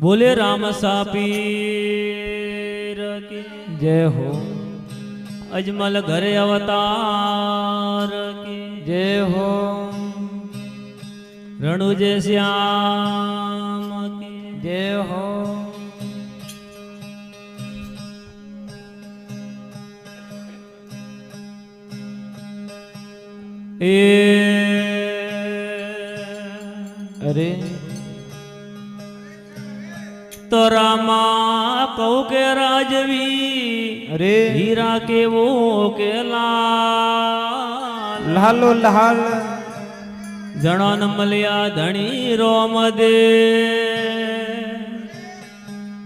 बोले राम सापीर की जय हो। अजमल घर अवतार की जय हो। रणुजे श्याम की जय हो। अरे तो रामा कहू के राजवी अरे हीरा के वो के लाल लालो लाल जनो न मलिया धनी रोम दे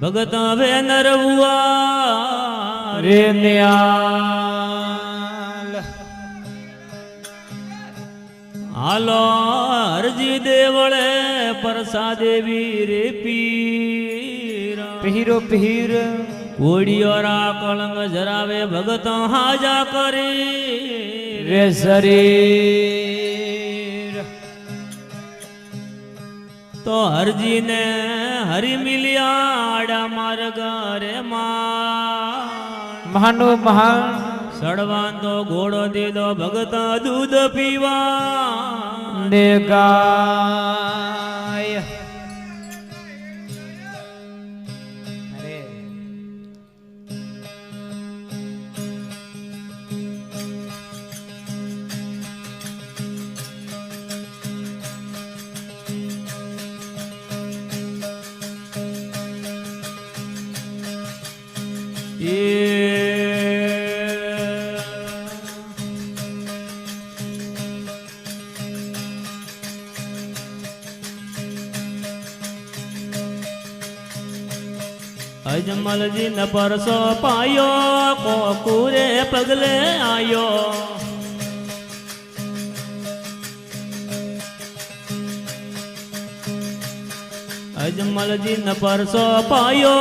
भगत वे नरहुआ रे न्याल हालो हरजी देवळे परसा देवी रे पीर पीरो पीर कोड़ियोरा कलंग जरावे भगत हाजा करे रे शरीर तो हरजी ने हरि मिलिया आड़ा मार्ग रे महानो महान सड़वान तो घोड़ो दे दो भगत दूध पीवा ने गाय। अरे अजमल जी न परसो पायो कोकुरे पगले आयो अजमल जी न परसो पायो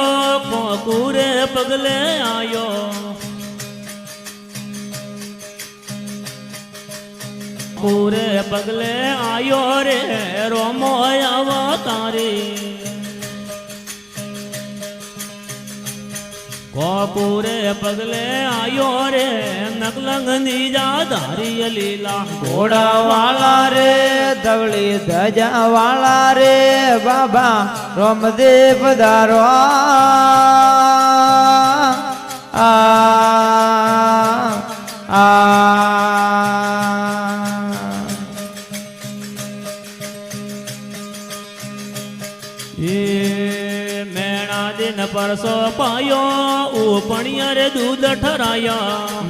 कोकुरे पगले आयो पूरे पगले आयो रे रोमो अवतारी पूरे पगले आयो रे नकलंग नीजा धारी लीला घोड़ा वाला रे धवली ध्वजा वाला रे बाबा रोमदेव दारो आ आ दिन परसो पायो ऊपणिया रे दूध ठराया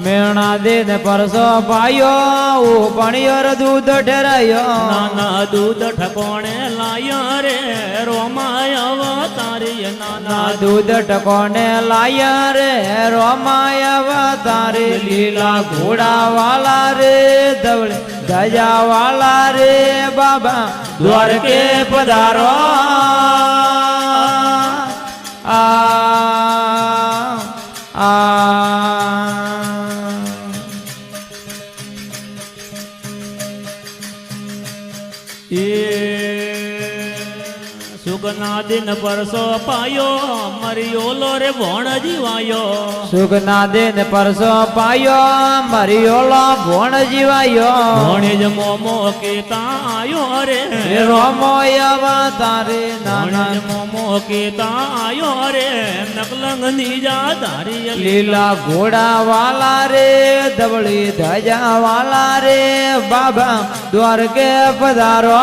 मेणा दिन परसो पायो ऊपणिया रे दूध ठरायो नाना दूध ठकोणे लाया रे रोमाय अवतारी नाना दूध ठकोणे लाया रे रोमाय अवतारी लीला घोड़ा वाला रे धवले ध्वजा वाला रे बाबा द्वार के पधारो आ आ सुगना दिन परसो पायो मरियोलो रे भोण जीवायो सुगना दिन परसो पायो मरियोलो भोण जीवायो भोणे ज मोमो केता आयो रे रोमो अवतारे नाना मोमो केता आयो रे नकलंग नीजा धारी लीला घोड़ा वाला रे धवली ध्वजा वाला रे बाबा द्वार के पधारो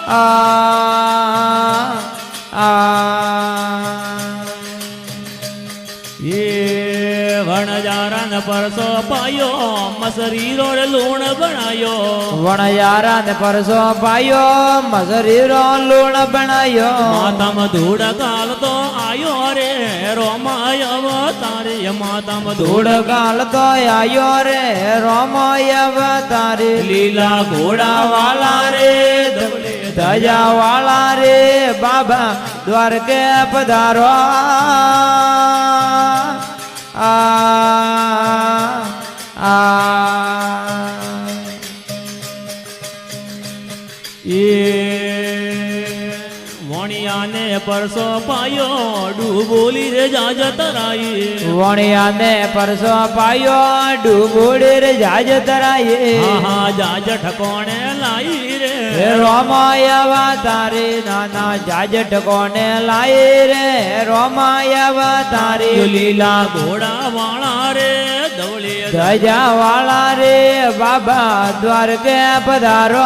आ आ ये वणजारा न परसो पायो मसरीरो रे लूण बनायो वणजारा न परसो पायो मसरीरो लूण बनायो माता में धूड़ काल तो आयो रे रोमाय अवतारी माता में धूड़ काल तो आयो रे रोमाय अवतारी लीला घोड़ा वाला रे ध्वजा वाला रे बाबा द्वार के पधारो आ आ વણિયાને પરસો પાયો ડૂબોલી રે જાજ તરાઈ વણિયાને પરસો પાયો ડૂબોડી રે જાજ તરાયે હા જાજ ઠકોણે લાઈ રે રોમાયવા તારે નાના જાજ ઠકોને લાય રે રોમાયવા તારે લીલા ઘોડા વાળા રે ધવળે ધજા વાળા રે બાબા દ્વારકે પધારો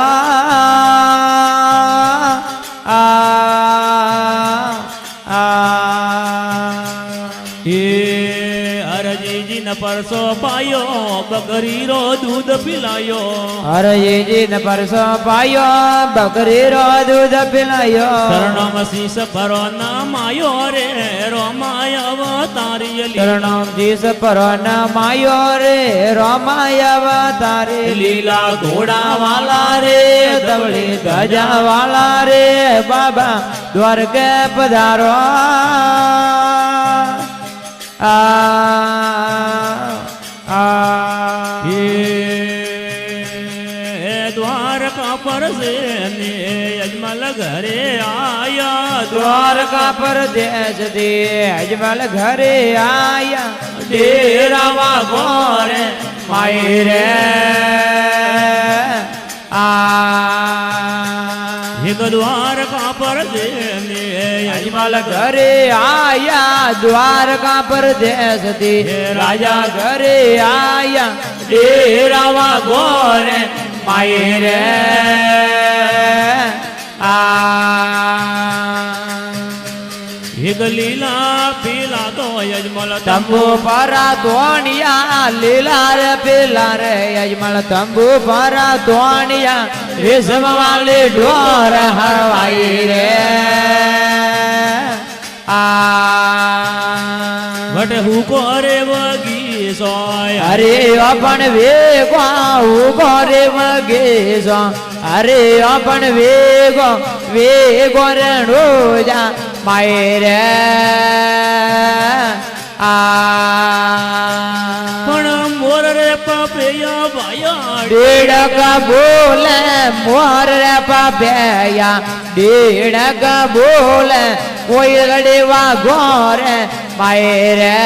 હે હરજીજી ન પરસો પાયો બકરી રો દૂધ પીલાયો હરજીજી ને પરસો પાયો બકરી રો દૂધ પીલાયો શરણમ શીશ ભરો નામ આયો રે રોમાય અવતારી શરણમ જીસ પરો માયો રે રોમાય અવતારે લીલા ઘોડા વાલા રે ધવળી ધજા વાલા રે બાબા દ્વારકે પધારો હે દ્વારકા પર છે ને અજમલ ઘરે આયા દ્વારકા પર દેશ દે અજમલ ઘરે આયા ડેરાવા ગોરે માય રે એક દ્વારકા પર છે ને અજમલ ઘરે આયા દ્વારકા પર દેશ દે રાજા ઘરે આયા ડેરાવા ગોરે માય રે એક લીલા પીલા તો અજમલ તંબુ પરા તોણિયા લીલા રે પેલા રે અજમલ તંબુ પરા તોણિયા રેશમ વાલી ઢોર હરવાઈ રે વટ હુકો રે વગી સોય અરે અપણ વેગો ઉગો રે વગેસો અરે અપણ વેગો વેગો રે રોજા માય રે પણ મોર રે પપૈયા ભાયા ડેડક બોલે મોર રે પાપેયા ડેડક બોલે કોઈ ગડેવા ગોરે માય રે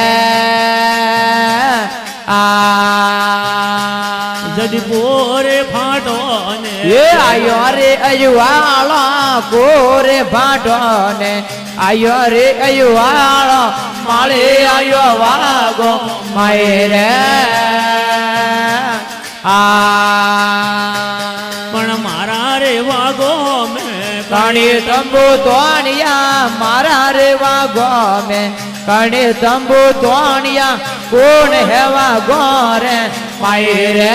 જદી પોરે ફાટો ને એ આયો રે અજવાળો કોરે ભાટો ને આયો રે અજવાળો માળે આયો વાગો માય રે પણ મારા રે વાગો મેં કણી તંબુ તોણિયા મારા રે વાગો મે કણી તંબુ તોણિયા કોણ હેવા ગોરે માય રે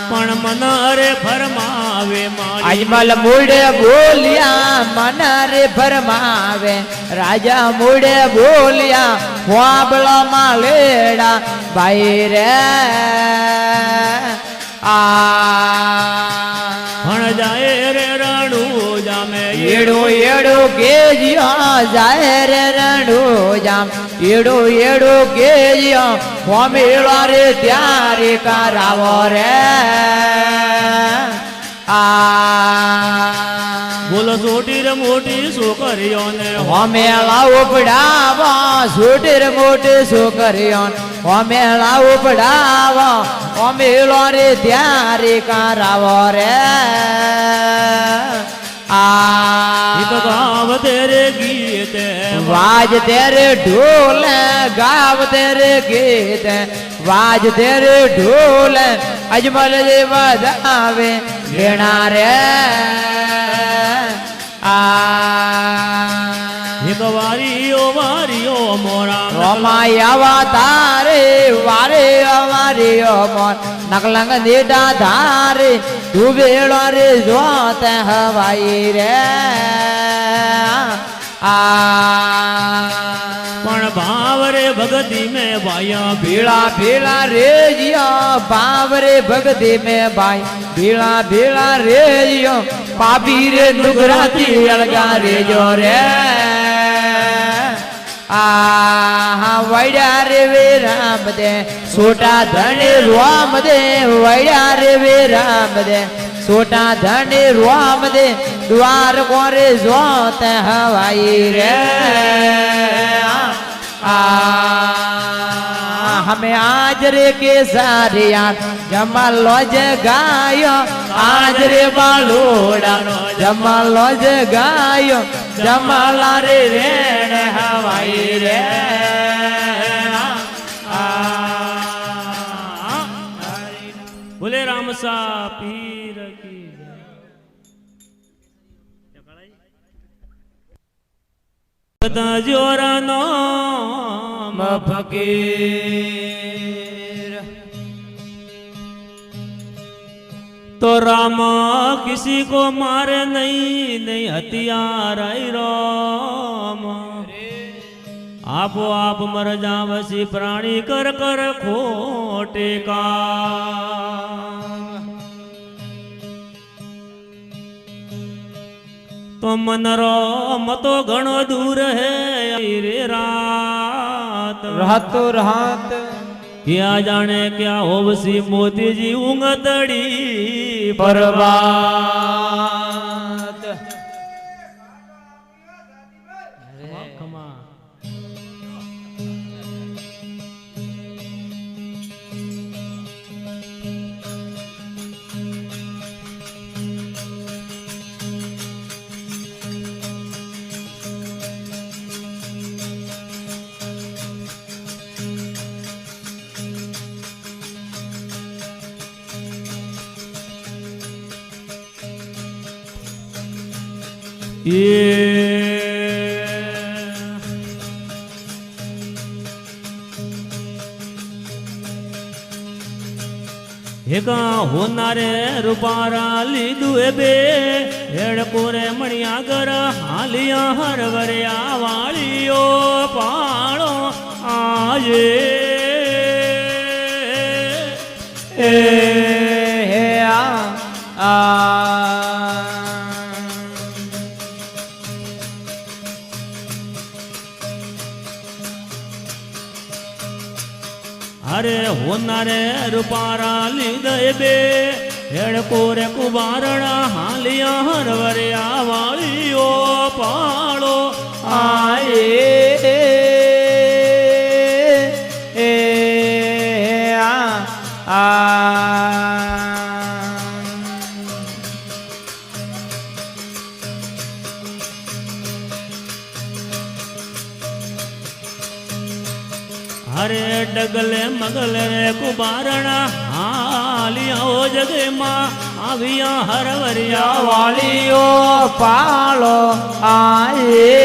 પણ મન રે ફરમાવે મારી અજમલ મૂડે બોલ્યા મન રે ફરમાવે રાજા મૂડે બોલ્યા વાબળો માં લેડા ભાઈ રે ભણ જાય રે રણુ જામે એડો એડો કેજિયો જાય રે રણુ જામ એડો એડો કેજિયો હોમેળો રે ત્યારે કરાવો રે બોલો છોટી રે મોટી છોકરીઓ ને હોમેળા ઉપડાવો છોટી રે મોટી છોકરીઓ હોમેળા ઉપડાવો હોમેળો રે ત્યારે કરાવો રે તો ગાવ તેરે ગીત वाज तेरे ढोल गाव तेरे गीत वाज तेरे ढोल अजमल जे बजावे घेणा रे એક વારીઓ મોરા રોમાયા તારે વારે અમારીઓ મોર નકલંગ નીડા ધારે ડૂબેલો રે જોત હવાઈ રે પણ ભાવ રે ભગતી મેં ભાયા ભીળા ભીળા રેજિયો ભાવ રે ભગતી મેં ભાઈ ભીળા ભીળા રેજિયો પાપી રે નુગરાતી અળગા રેજો રે વૈડા રે વે રામ દે છોટા ધણી રોમ દે વૈડા રે વે રામ દે छोटा धनी रोम दे द्वार कोरे जोत हवाई रे हमें आज रे के सारिया जमालो जगायो आज रे बालोड़ा जमालो जगायो जमाला रे रेण हवाई रे बोले राम सा पीर की जोरा नाम फकीर तो राम किसी को मारे नहीं नहीं हथियार आई राम आपो आप मर जावसी प्राणी कर कर खोटे का तो मन रो मतो घणो दूर है रे रात रात क्या जाने क्या होवसी मोती जी ऊँगतड़ी परबात हेगा होनारे रूपारा लीधु बे हेड़ कोरे मणिया गर हालिया हर वरिया वालियो पाड़ो आये अरे होनारे रूपारा लीधे बे हेड़ कोरे कुबारणा हालिया हर वरिया वालियो पाड़ो आए हरे डगले मगले कुबारणा हालिया ओ जगे माँ आविया हर वरिया वालियो पालो आए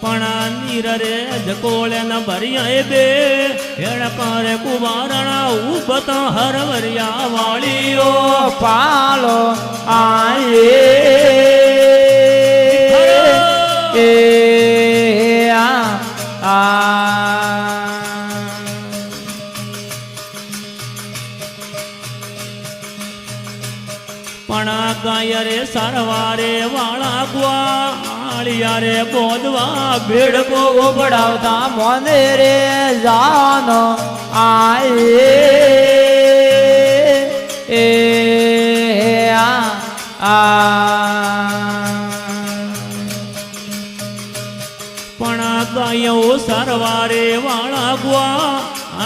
पणा नीर रे जकोले न भरिया बे हेड़ करे कुबारणा उबता हर वरिया वालियो पालो आए पणा गाय रे सरवारे वाला गुआ आलिया रे बोधवा भीड़ को बढ़ावता मोने रे जानो आए पणा गायो सरवारे वाला गुआ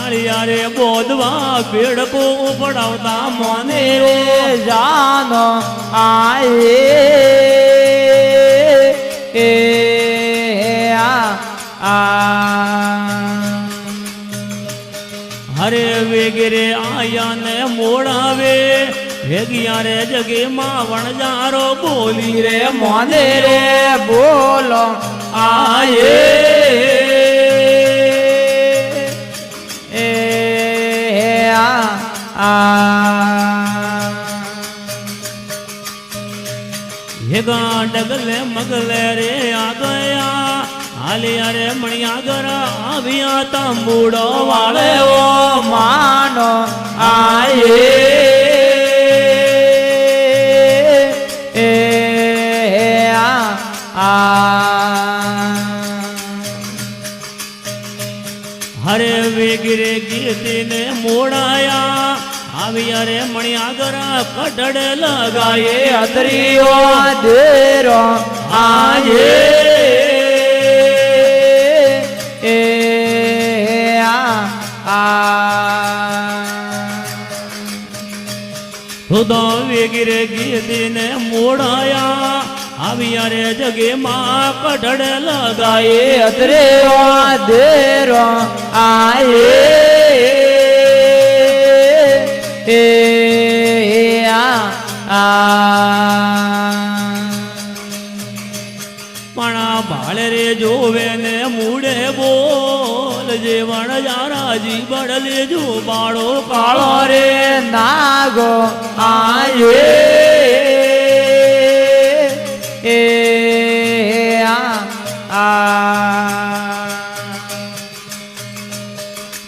आलिया रे बोधवा भीड़ को बढ़ावता मोने रे जानो आए हरे वेगरे आया ने मोड़ावे भेगिया रे जगे मावण जारो बोली रे मोने रे बोलो आए हेगा डगले मगले रे आ गया हालिया रे मणिया गरा आविया तंबूड़ो वाले ओ मानो आए ગીતીને મોડાયા આવી અરે મણિયાગરા કટડે લગાયે અત્રિયો દેરો આજે એ ખુદા વેગીરે ગીતીને મોડાયા આવી અરે જગે માં કટડે લગાયે અત્રિયો દેરો આયે પણ ભાળે રે જોવે ને મૂડે બોલ જે વણજારાજી બળલે જો બાળો કાળો રે નાગો આયે એ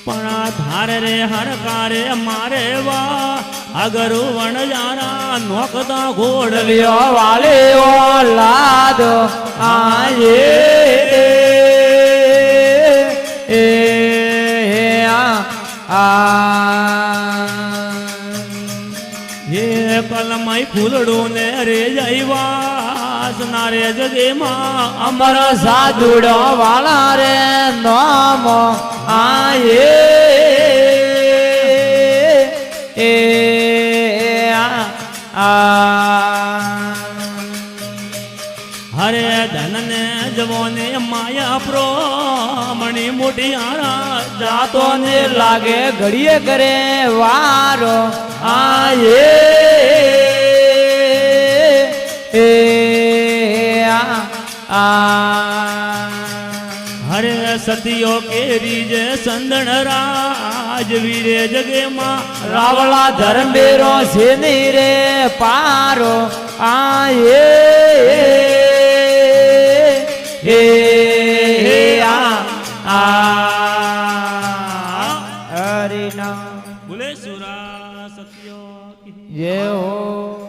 પણ ધાર રે હરકારે મારે વા અગર વણજારા નોકતા ઘોડલ્યો લ્યો વાલ્યો લાદો આયે એ હે કલમય ફૂલડું ને રે જઈવાસ ના રે જગેમાં અમર સાધુડો વાળા રે નામ આયે એ હરે ધન ને જવો ને માયા પ્રોમણી મોટી આરા જાતો ને લાગે ઘડીએ કરે વારો આયે એ હરે સતિયો કેરી જે સંદણ રાજ વીરે જગે માં રાવળા ધર્મેરો સેની રે પારો આયે એ હરિના બોલે સુરા સત્યો કી ये हो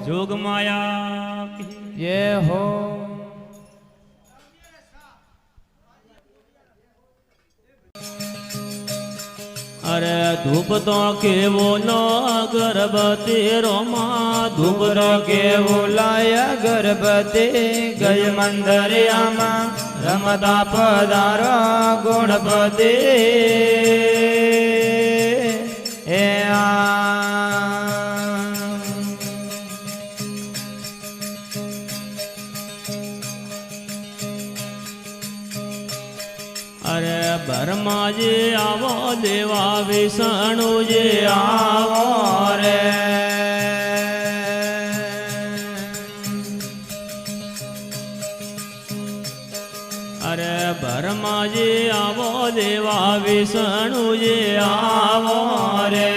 જોગ માયા કી ये हो અરે ધૂપ તો કેવો નો ગર્ભવતી રોમા ધૂપ તો કેવો લાય ગર્ભતે ગય મંદરિયામાં રમતા પધારો ગુણપતે એ અરે બ્રહ્માજી આવો દેવા વિષ્ણુજી આવો રે અરે બ્રહ્માજી આવો દેવા વિષ્ણુજી આવો રે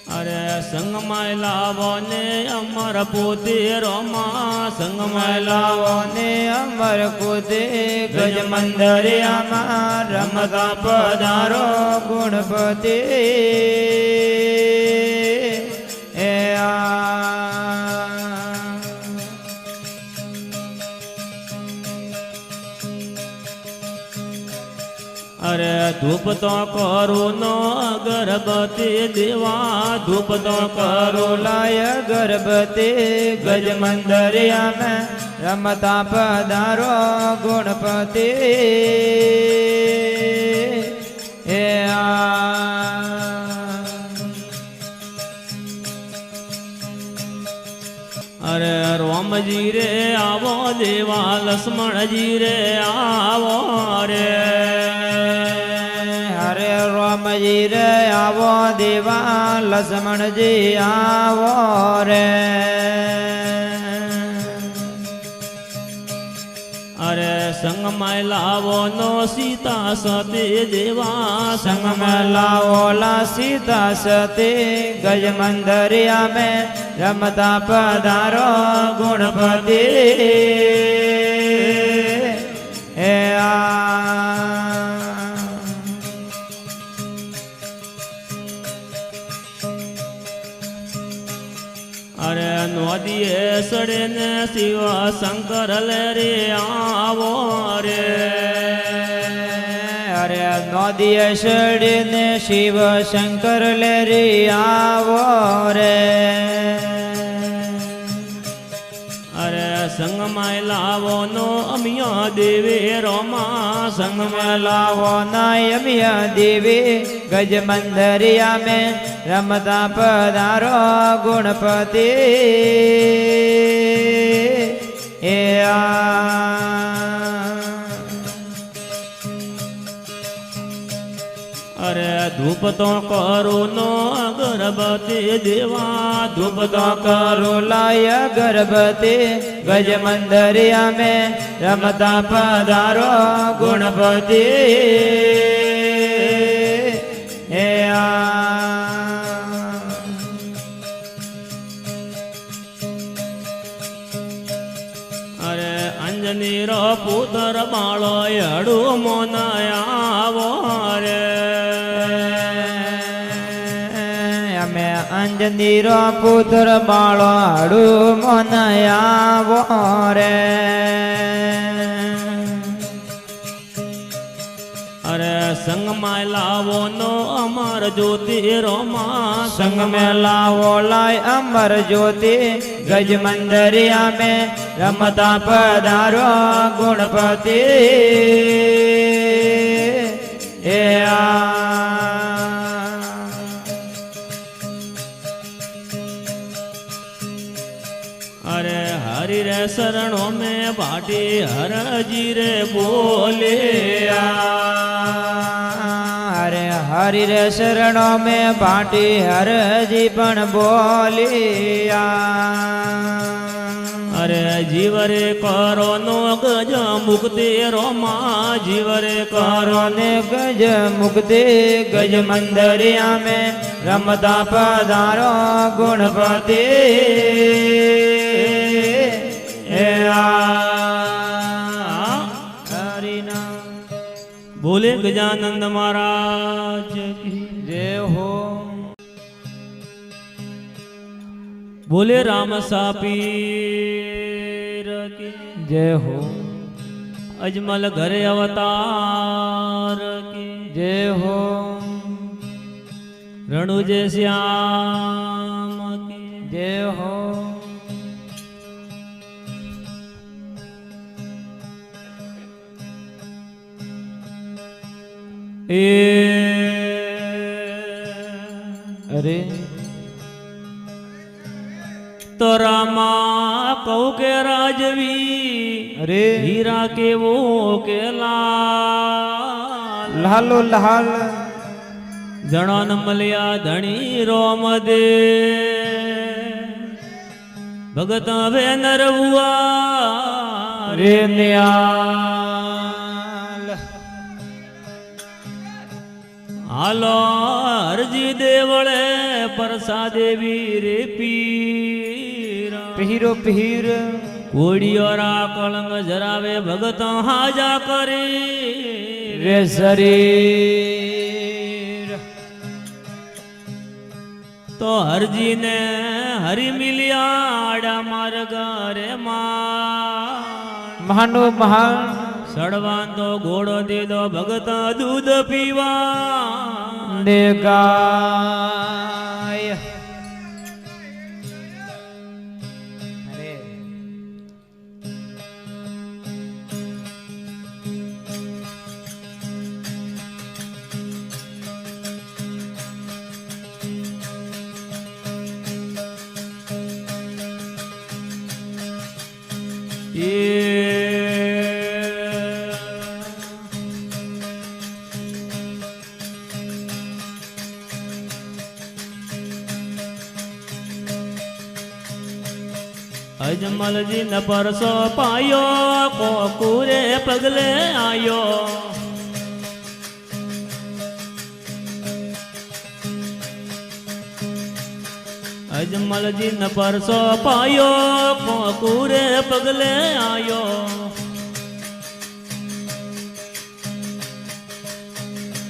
અરે સંગમાં લાવો ને અમર પોતે રોમા સંગમાં લાવો ને અમર કુદે ગજ મંદરિયામાં રમતા પધારો ગુણપતિ એ અરે ધૂપ તો કરું નો ગર્ભવતી દેવા ધૂપ તો કરું લાય ગર્ભતે ગજ મંદરિયામાં રમતા પધારો ગુણપતિ એ અરે રોમજી રે આવો દેવા લક્ષ્મણજી રે આવો રે હરે રામજી રે આવો દેવા લક્ષ્મણજી આવો રે અરે સંગમાં લાવો નો સીતા સતી દેવા સંગમાં લાવો લા સીતા સતી ગજ મંદરિયા મેં રમતા પધારો ગુણપતિ એ અરે નોદીએ સડે ને શિવ શંકર લે રે આવો રે અરે નદીએ સડીને શિવ શંકર લેરી આવો રે અરે સંગમાં લાવો નો અમિયા દેવે રોમા સંગમાં લાવો નાયમિયા દેવી ગજમંદરિયા મેં રમતા પધારો ગુણપતિ એ અરે ધૂપ તો કરું નો અગરબત્તી દેવા ધૂપ તો કરો લાય ગર્ભતે ગજમંદરિયા મેં રમતા પધારો ગુણપતિ હે અરે અંજની રો પુત્ર બાળો અડુ મોનાયાવો રે અમે અંજનીરો પુત્ર બાળો હડુ મોનયાવો રે અરે સંગમાં લાવો નો અમર જ્યોતિ રોમા સંગ में लावो लाय अमर ज्योति गजमंदरिया में रमता पधारो गुणपति ए अरे हरि रे शरणों में बाटी हर जी रे बोले अरे हरि रे शरणों में बाटी हर जी पण बोलिया अरे जीवरे करो नो गज मुक्ति रोमा जीवरे करो ने गज मुक्ति गज मंदरिया में रमता पधारो गुणपति बोले गजानंद महाराज की जय हो बोले राम सापीर की जय हो अजमल घरे अवतार की जय हो रणुजे श्याम की जय हो अरे तो रामा कहू के राजवी अरे हीरा के वो के लाल लालो लाल जणा न मलिया धणी रोम दे भगत वे नरहुआ रे न्याल हालो हरजी देवळे परसा देवी रे पीरा पीरो पीर कोड़ियोरा कलंग जरावे भगत हाजा करे रे शरीर तो हरजी ने हरि मिलिया आड़ा मार्ग रे महानो महान सड़वान तो घोड़ो दे दो भगत दूध पीवा ने गाय अजमल जी न परसो पायो कोकुरे पगले आयो अजमल जी न परसो पायो कोकुरे पगले आयो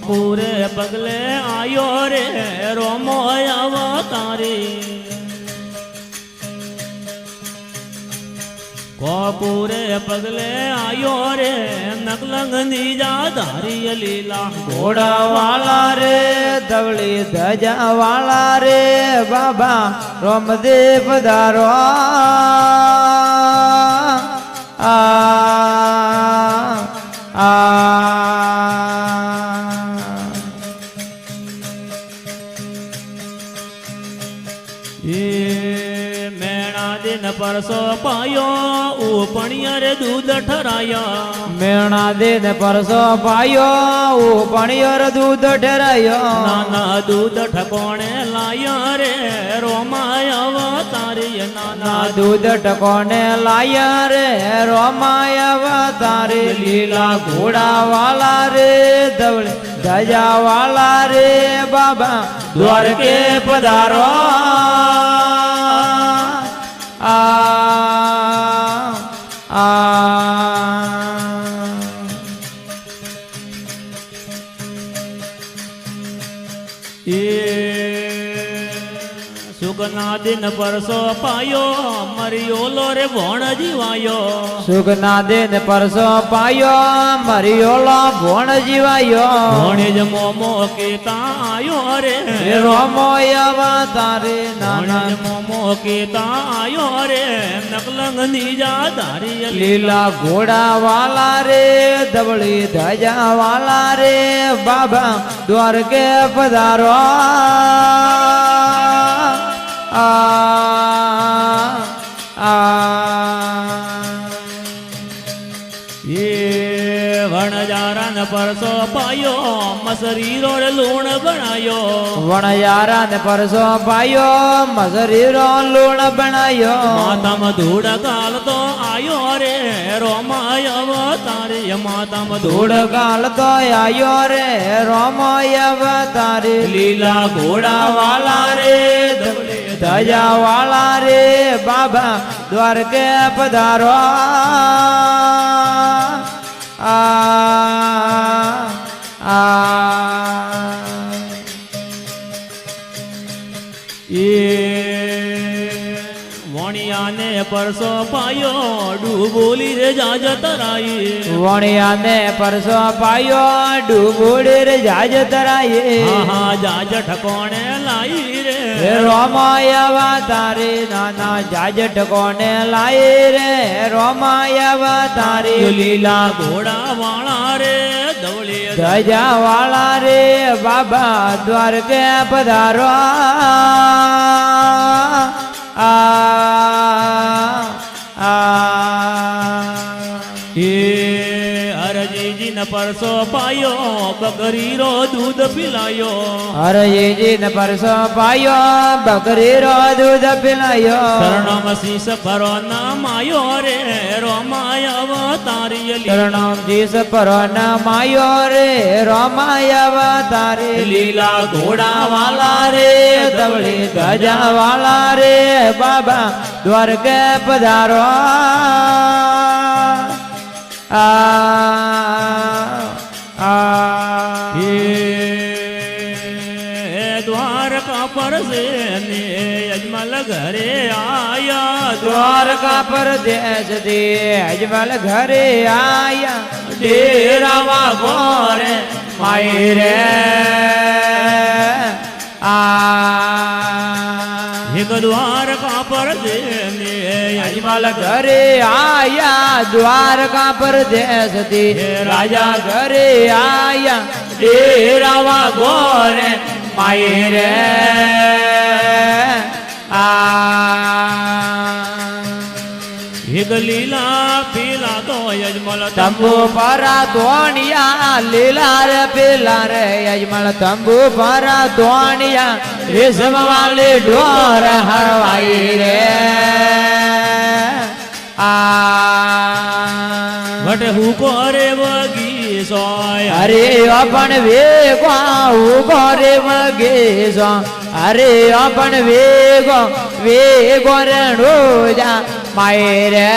पूरे पगले आयो रे रोमो अवतारी ગોપુરે પગલે આયો રે નકલંગ નીજા ધારી લીલા ઘોડા વાળા રે ધવળી ધજા વાળા રે બાબા રોમદેવ પધારો મેણા દિન પરસો પાયો ઉપણિયર દૂધ ઠરાયા મેણા દેન પરસો પાયો ઉપણિયર દૂધ ઠરાયો નાના દૂધ ઠકોણે લાયા રે રોમાય અવતારી નાના દૂધ ટકોને લાયા રે રોમાય અવતારી લીલા ઘોડા વાલા રે ધવળ ધજા વાલા રે બાબા દ્વારકે પધારો સુગના દિન પરસો પાયો મરિયોલો રે ભોણ જીવાયો સુગના દેન પરસો પાયો મરિયોલો ભોણ જીવાયો ભોણે જ મોમો કેતા આયો રે રોમોય અવતારે નાના મોમો કેતા આયો રે નકલંગ નીજા ધારી લીલા ઘોડા વાલા રે ધવળી ધજા વાલા રે બાબા દ્વારકે પધારો વણજારા પરસો પાયો મસરી રોડ લૂણ બનાયો વણયારા ને પરસો પાયો મસરી રો લૂણ બનાયો માતામાં ધૂળ કાલ તો આયો રે રોમાય અવતારી માતામાં ધૂળ ધૂળ ગાલ તો આયો રે રોમય અવતારી લીલા ઘોડા વાલા રે ધજા વાલા રે બાબા દ્વારકે પધારો વણિયાને પરસો પાયો ડૂબોલી રે જાજ તરાઈ વણિયાને પરસો પાયો ડૂબોડી રે જાજ તરાઈ હા જાજ ઠકોણે લાઈ રે રોમાય અવતારે નાના જાજ ઠકોને લાઈ રે રોમાય અવતારે લીલા ઘોડા વાળા રે ધવળી ધજા વાળા રે બાબા દ્વારકે પધારો હરજીજી ન પરસો પાયો બકરી રો દૂધ પીલાયો હરજીજી ને પરસો પાયો બકરી રો દૂધ પીલાયો શરણમ શીશ પરો નામ આયો રે રોમાય અવતારી શરણમ શીશ પરો નામ આયો રે રોમાય અવતારી લીલા ઘોડા વાલા રે ધવળી ધજા વાલા રે બાબા દ્વારકે પધારો દ્વારકા પર છે ને અજમલ ઘરે આયા દ્વારકા પર દેશ દે અજમલ ઘરે આયા ડેરાવા ગોરે માઈ રે એક દ્વારકા પર છે ને અજમલ ઘરે આયા દ્વારકા પર દેશ દે રાજા ઘરે આયા ડેરાવા ગોરે માઈ રે એક લીલા પીલા તો યજમલ તંબુ પરા ધોણિયા લીલા રે પેલા રે યજમલ તંબુ પરા ધોણિયા રેશમ વાલી ઢોર હરવાઈ રે વટ હુકો રે વગી સોય અરે અપણ વેગો ઉગો રે વગે સો અરે અપણ વેગો વેગો રે રોજા માય રે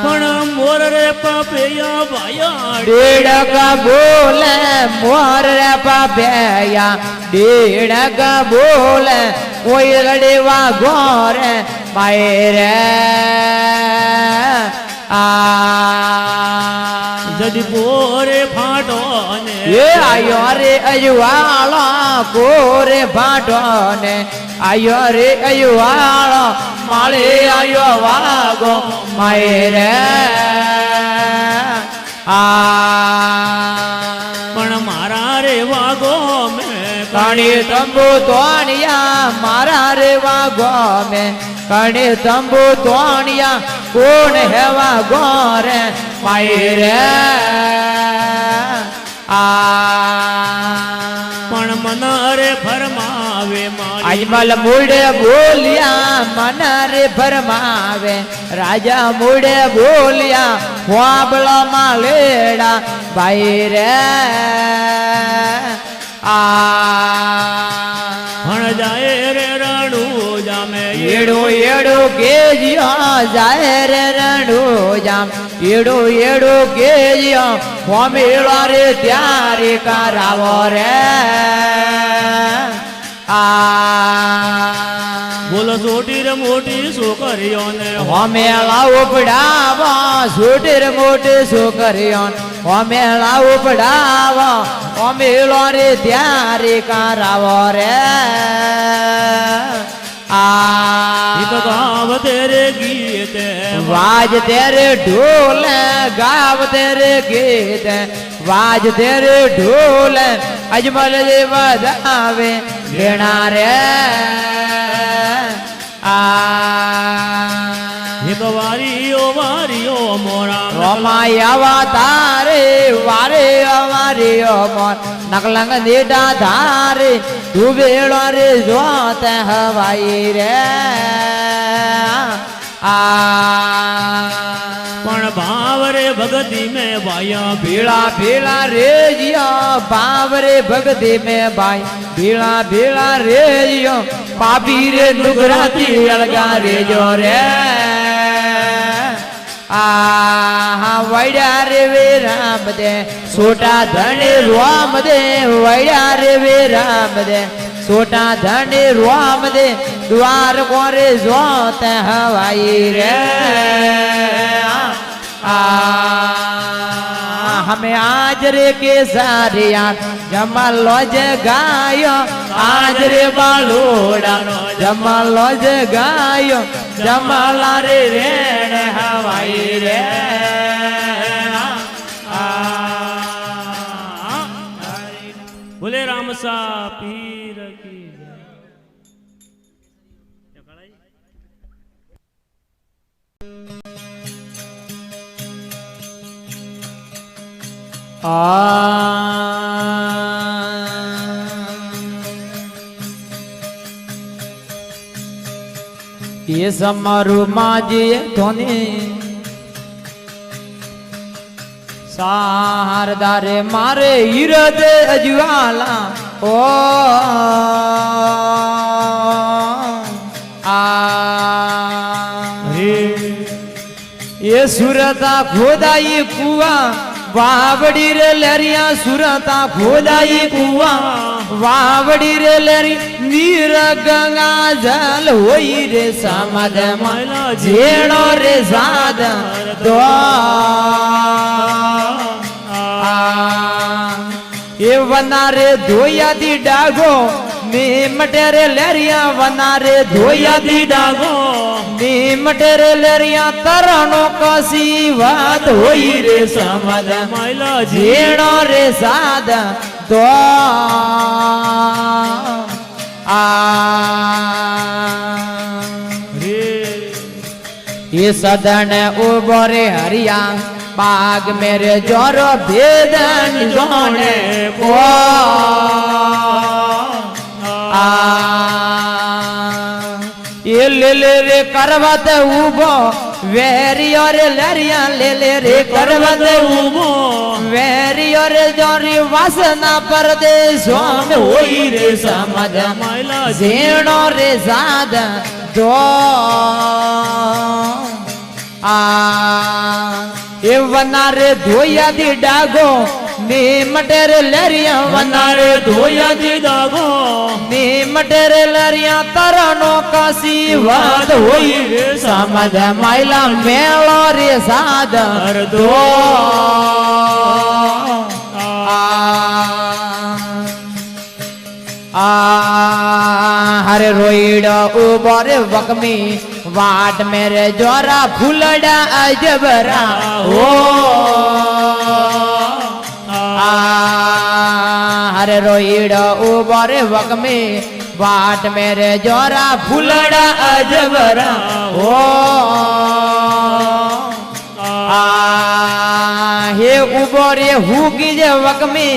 પણ મોર રે પાપૈયા ભાયા ડેડક બોલે મોર રે પાપૈયા ડેડક બોલે કોઈ લડવા ગોરે માય રે જડી પોરે ફાટો ને એ આયો રે અજવાળો કોરે ફાટો ને આયો રે અજવાળો માળે આયો વાગો માય રે પણ મારા રે વાગો મેં કણી તંબુ તોણિયા મારા રે વાગો મેં કણી તંબુ તોણિયા કોણ હેવા ગોરે માય રે પણ મન રે ફરમાવે મારી અજમલ મૂડે બોલ્યા મન રે ફરમાવે રાજા મૂડે બોલ્યા વાબળો માં લેડા ભાઈ રે ભણ જાય રે રણુ જામે એડું એડું કેજિયા જાય રે રણું જામ એડું એડું કેજિયા ફોમેળો રે ત્યારે કરાવો રે બોલો છોટી રે મોટી છોકરીઓ ને હોમેળા ઉપડાવા છોટી રે મોટી છોકરીઓ હોમેળા ઉપડાવા હોમેળો રે ત્યારે કરાવો રે ગાવ તેરે ગીત વાજ તેરે ઢોલ ગાવ તેરે ગીત વાજ તેરે ઢોલ અજમલ જે વધાવે ઘેણા રે વારીઓ મોરા રમાયા તારે વારે અમારીઓ મોર નકલંગ દેડા ધારે તું વેળો રે જોત હવાઈ રે પણ ભાવ રે ભગતિ મેં ભાયા ભીળા ભીળા રેજિયા ભાવ રે ભગતિ મેં ભાઈ ભીળા ભીળા રેજિયો પાપી રે નુગરાતી અળગા રેજો રે વૈડા રે વે રામ દે છોટા ધણે રોમ દે વૈડા રે વે રામ દે છોટા ધણે રોમ દે દ્વાર કોરે જોત હવાઈ રે हमें आज रे के सारिया जमलो जगायो आज रे बालोड़ा जमलो जगायो जमला रे रेण हवाई रे बोले राम सा पीर की ये समारू माजी धोनी सारदारे मारे हीरद अजवाला ओ ये सुरता खोदाई कुआ वावड़ी रे लरिया सुरता खोदाई कुआ वावड़ी रे लरी नीर गंगा जल होई रे समद माला जेड़ो रे साद दो ये वना रे धोया दी डागो में मटेरे लरिया वना रे धोया दी डागो में मटेरे लरिया तरनो कसी बात होई रे समद माला जेड़ो रे साद तो ये सदन उबरे हरिया बाग मेरे जोरो भेदन जोने को ये ले रे करवत उबो वेरियो रे लरिया ले रे करवत उबो वेरियो रे जोरी वासना परदेशों में होई रे समझ माला जेणो रे साद दो એ વનારે ધોયાથી ડાગો ને મટેરે લેરિયા વનારે ધોયાથી દાગો ને મટેરે લેરિયા તરનો કાશી વાત હોય રે સમાજ માયલા મેળો રે સાદર દો हरे रोईड उबर वकमी वाट मेरे जोरा फूलड़ा अजबरा ओ हरे रोईड उबर वकमी वाट मेरे जोरा फूलड़ा अजबरा ओ हे उबरे हुकी जे वकमी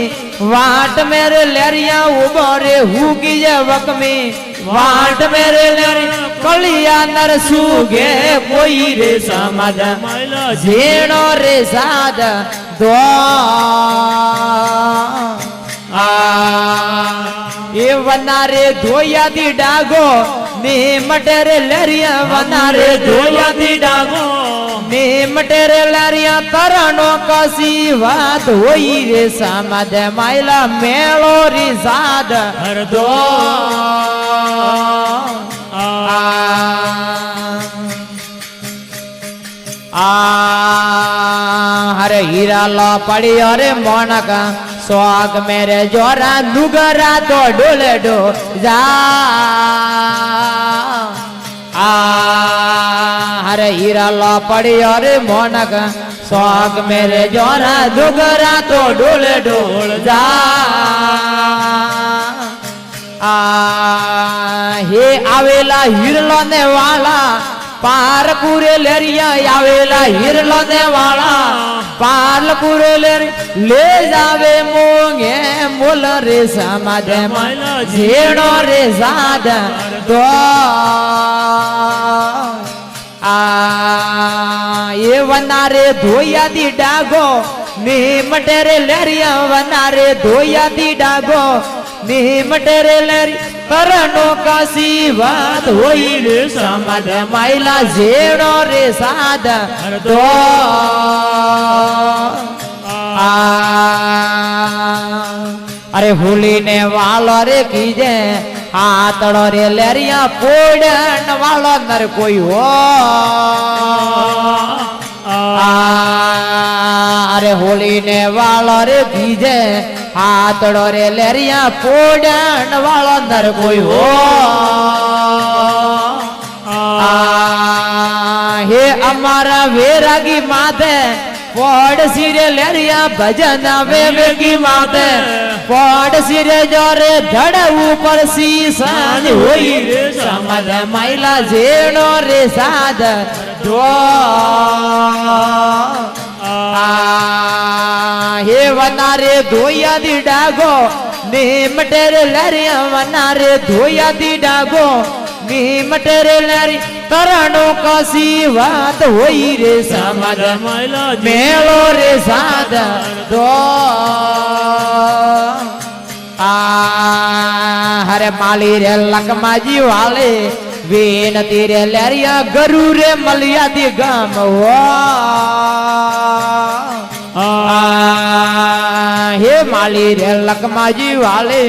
वाट मेरे लेरिया उबरे हुकी जे वकमी वाट मेरे लेरिया कलिया नर सुगे कोई रे समाज झेणो रे साद दो ए वनारे धोया दी डागो ने मटेरे लेरिया वनारे धोया दी डागो ने मटेरे लारिया तरानो काशी बात होई रे समाज मायला मेलो री साद हर दो हरे हीरा ला पड़ी अरे मोनक स्वाग मेरे जोरा नुगरा तो डोले डो जा हरे हीरा ला पड़ी अरे मोनक स्वाग मेरे जोरा दुगरा तो डोले डोल जा हे आवेला हिरलो ने वाला पार पूरे लेरिया आवेला हिरलो ने वाला पार पूरे ले जावे मोंगे मोल रे समाज झेड़ो रे साद दो ये वनारे धोया दी डागो ने मटेरे लेरिया वनारे धोया दी डागो ने मटेरे लेरी तरनो काशी बात होई रे समाज माइला झेड़ो रे साद दो अरे होली ने वालो रे कीजे हाथड़ो रे लेरिया पोड़न वालो नर कोई हो अरे होली ने वालो रे कीजे हाथड़ो रे लेरिया पोड़न वालो नर कोई हो हे अमारा वेरागी माथे पौड़ सिरे लेरिया भजन वेगी माते पौड़ सिरे जोरे धड़ ऊपर सीसान हुई समझ माइला झेड़ो रे साद दो हे वनारे धोया दी डागो ने मटेरे लेरिया वनारे धोया दी डागो ने मटेरे लेरी तरनो काशी बात होई रे समाज मेलो रे साद दो हरे माली रे लकमाजी वाले विनती रे लेरिया गरु रे मलिया दी गम हो हे माली रे लकमाजी वाले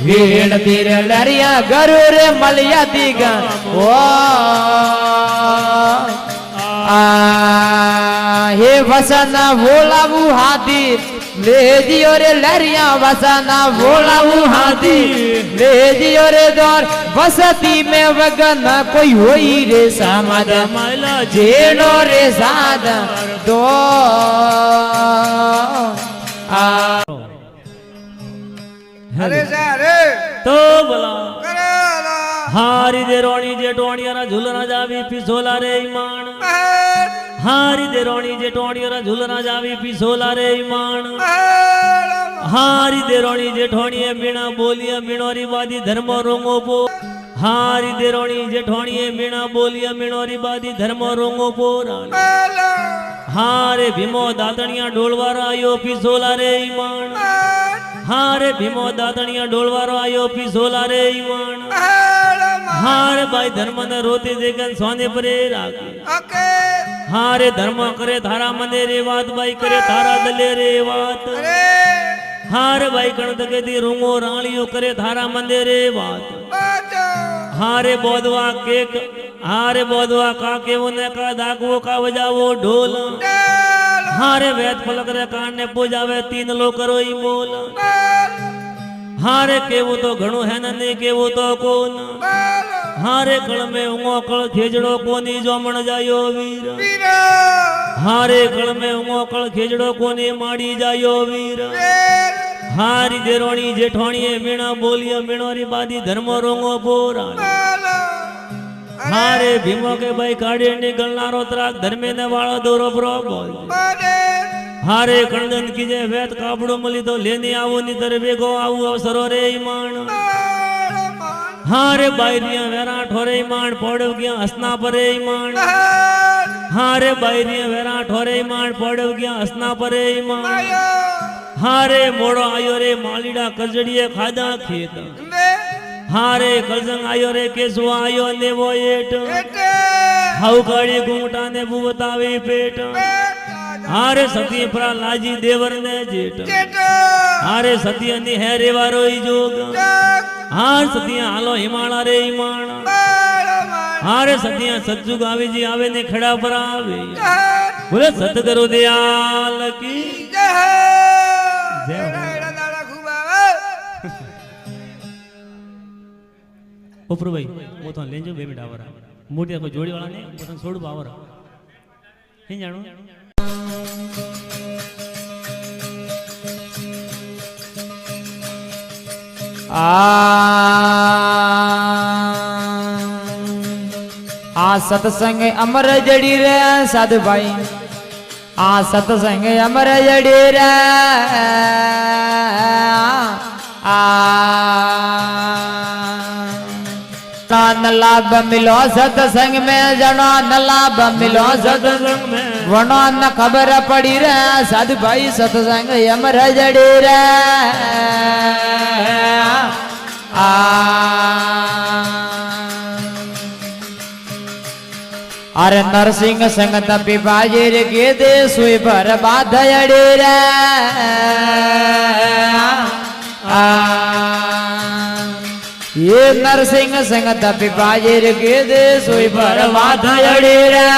विनती रे लेरिया गरु रे मलिया दी गम हो हे वसना बोलावू हाथी ले जियो रे लरिया वसना बोलावू हाथी ले जियो रे दौर बसती में वगन कोई होई रे समाज झेड़ो रे साद दो अरे सारे तो बोला कराला हारी दे रोणी जे टोणियारा झूलना जावी पिसोला रे ईमान हारी दे रोणी जे टोणियारा झूलना जावी पिसोला रे ईमान हारी दे रोणी जे ठोणिए बिना बोलिया मिणोरी बादी धर्म रोंगो पो हारी दे रोणी जे ठोणिए बिना बोलिया मिणोरी बादी धर्म रोंगो पो हारे भीमो दातणिया डोलवारा आयो पिसोला रे ईमान हारे भीमो दातणिया डोलवारो आयो पिसोला रे ईमान हारे भाई धर्म न रोते देखन सोने परे राखे हारे धर्म करे थारा मने रे बात भाई करे थारा दले रे बात अरे हारे भाई कण तके दी रूंगो राणियो करे थारा मने रे बात बाजो हारे बोधवा केक हारे बोधवा का के ने का दागवो का बजावो ढोल डाल हारे वेद फलक रे कान ने पूजावे तीन लोग करो ई बोल डाल हारे केवो तो घणो है ने केवो तो कोन डाल हारे कळ में उंगो कळ खेजड़ो कोनी जोमण जायो वीर वीरा हारे कळ में उंगो कळ खेजड़ो कोनी माड़ी जायो वीर वीर हारी देरोणी जेठोणी मीणा बोलिया मीणोरी बादी धर्म रोंगो बोरा डाल हारे भीमो के भाई काढ़े निकलनारो त्राक धर्मे ने वाळो दोरो प्रो बोल बाजे हारे कणदन कीजे वेत कापड़ो मली तो लेने आवो नी तर बेगो आवू अवसरो रे ईमान डाल मान हारे बायरिया वेरा ठोरे ईमान पड़ो गया हसना परे ईमान डाल हारे बायरिया वेरा ठोरे ईमान पड़ो गया हसना परे ईमान आयो हारे मोड़ो आयो रे मालीड़ा कजड़िए खादा खेत ने हारे कलजंग आयो रे केसुआ आयो ने वो एट एटे हाउ काड़ी गुमटा ने बुवतावे पेट हारे सती परा लाजी देवर ने जेठ जेटो हारे सती अनि है रे वारो ई जोग जग हार सतिया हालो हिमाला रे ईमान डाल मान हारे सतिया सतजुग आवे जी आवे ने खड़ा पर आवे जय बोले सतगुरु दयाल की जय जय हो। एड़ा दाड़ा खूबा उपरो भाई वो तो लेंजो 2 मिनट आवरा मोटी कोई जोड़ी वाला ने वो तो छोड़ बावरा हे जानो आ सत्संग अमर जड़ी रे साधु भाई आ सत्संग अमर जड़ी रे आ न लाभ मिलो सत्संग में जनो न लाभ मिलो सत्संग में वनो न खबर पड़ी रे साधु भाई सत्संग अमर जड़ी रे आ अरे नरसिंह संग तपी बाजीर के दे सुई भर बाधड़ी रे ये नरसिंह संग तपी बाजीर के दे सुई भर बाधड़ी रे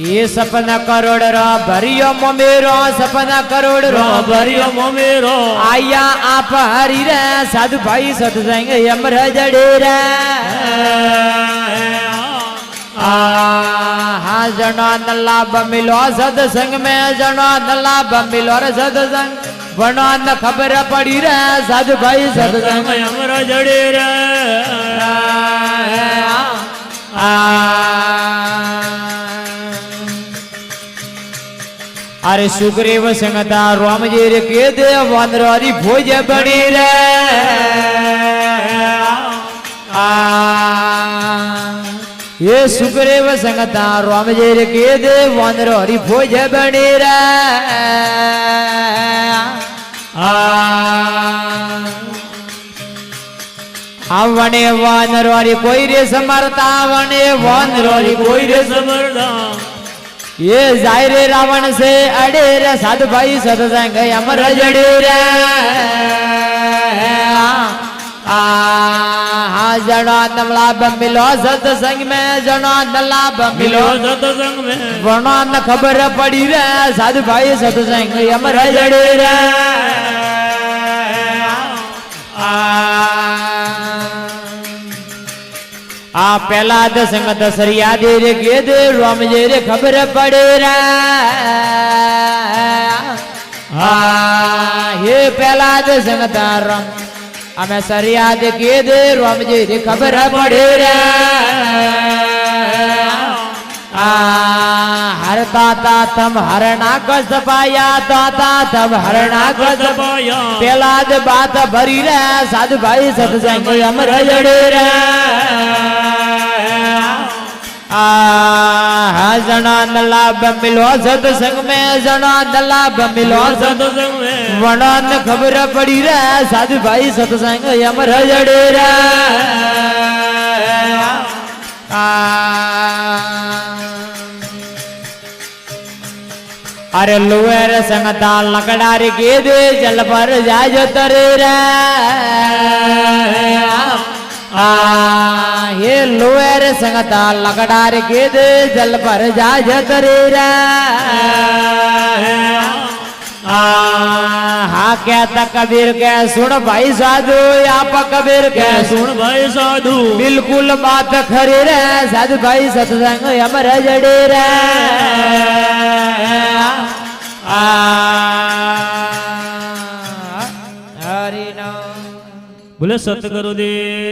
ये सपना करोड़ रो भरियो मोमेरो सपना करोड़ रो भरियो मोमेरो आया आप हरी रे साधु भाई सत्संग अमर जड़े रे हाँ जनो न लाभ मिलो सत्संग में जनो न लाभ मिलो रे सत्संग वनो न खबर पड़ी रे साधु भाई सत्संग अमर जड़े रे अरे सुग्रीव संगता राम जी रे के देव वनरारी भोज बनी रे ये सुग्रीव संगता राम जी रे के देव वनरारी भोज बनी रे आवने वनरारी कोई रे समरता वने वनरारी कोई रे समरदा ये जाय रे रावण से अड़े रे साधु भाई सत्संग अमर जड़े रे जनो नमला मिलो सत्संग में जनो नला मिलो सत्संग में वनो न खबर पड़ी रे साधु भाई सत्संग अमर जड़े रे आ पहला दसंग दसरिया दे रे गे दे राम जे रे खबर पड़े रे ये पहला दसंग राम हमें सरिया दे गे दे राम जे रे खबर पड़े रे हर दाता तम हरणा कष्ट पाया दाता तम हरणा कष्ट पाया पहला दे बात भरी रे साधु भाई सत्संग अमर जड़े रे जना न लाभ मिलो सत्संग में जना न लाभ मिलो सत्संग में वनो न खबर पड़ी रे साधु भाई सत्संग अमर जड़े रे अरे लुएर संगता लकड़ारी के दे जल पर जाजो तरे रे ये लुएर संगता लकड़ारी के दे जल पर जाजो तरे रे हाँ कहता कबीर के सुन भाई साधु आप कबीर के सुन भाई साधु बिल्कुल बात खरी रे साधु भाई सत्संग अमर जड़े रे हरि नाम बोले सतगुरुदेव